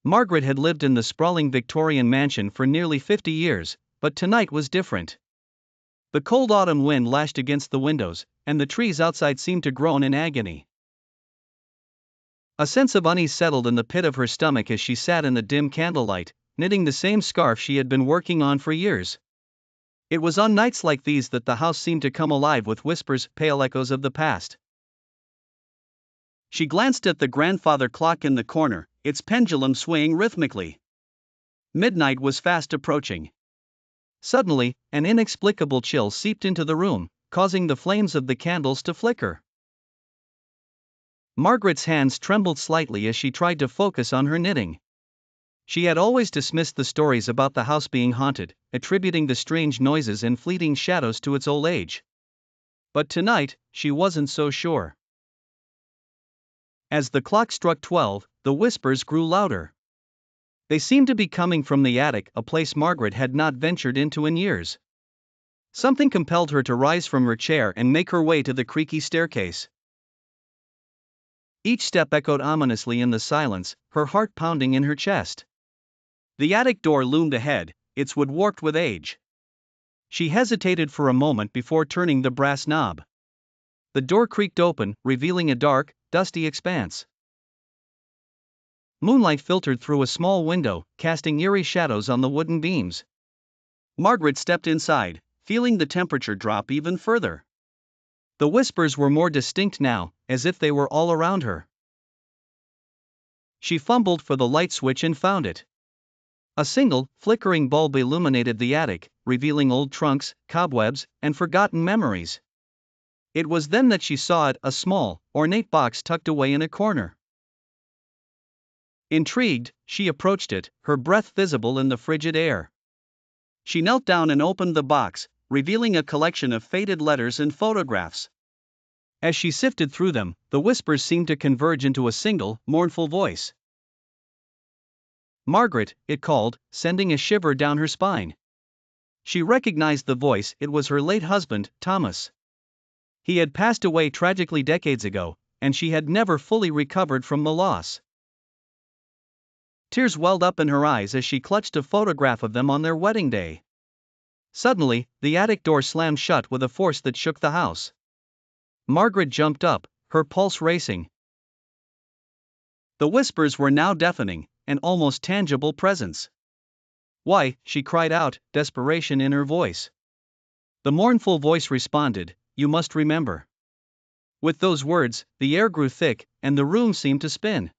Margaret had lived in the sprawling Victorian mansion for nearly 50 years, but tonight was different. The cold autumn wind lashed against the windows, and the trees outside seemed to groan in agony. A sense of unease settled in the pit of her stomach as she sat in the dim candlelight, knitting the same scarf she had been working on for years. It was on nights like these that the house seemed to come alive with whispers, pale echoes of the past. She glanced at the grandfather clock in the corner, its pendulum swaying rhythmically. Midnight was fast approaching. Suddenly, an inexplicable chill seeped into the room, causing the flames of the candles to flicker. Margaret's hands trembled slightly as she tried to focus on her knitting. She had always dismissed the stories about the house being haunted, attributing the strange noises and fleeting shadows to its old age. But tonight, she wasn't so sure. As the clock struck 12, the whispers grew louder. They seemed to be coming from the attic, a place Margaret had not ventured into in years. Something compelled her to rise from her chair and make her way to the creaky staircase. Each step echoed ominously in the silence, her heart pounding in her chest. The attic door loomed ahead, its wood warped with age. She hesitated for a moment before turning the brass knob. The door creaked open, revealing a dark, dusty expanse. Moonlight filtered through a small window, casting eerie shadows on the wooden beams. Margaret stepped inside, feeling the temperature drop even further. The whispers were more distinct now, as if they were all around her. She fumbled for the light switch and found it. A single, flickering bulb illuminated the attic, revealing old trunks, cobwebs, and forgotten memories. It was then that she saw it, a small, ornate box tucked away in a corner. Intrigued, she approached it, her breath visible in the frigid air. She knelt down and opened the box, revealing a collection of faded letters and photographs. As she sifted through them, the whispers seemed to converge into a single, mournful voice. "Margaret," it called, sending a shiver down her spine. She recognized the voice, it was her late husband, Thomas. He had passed away tragically decades ago, and she had never fully recovered from the loss. Tears welled up in her eyes as she clutched a photograph of them on their wedding day. Suddenly, the attic door slammed shut with a force that shook the house. Margaret jumped up, her pulse racing. The whispers were now deafening, an almost tangible presence. "Why," she cried out, desperation in her voice. The mournful voice responded, "You must remember." With those words, the air grew thick, and the room seemed to spin.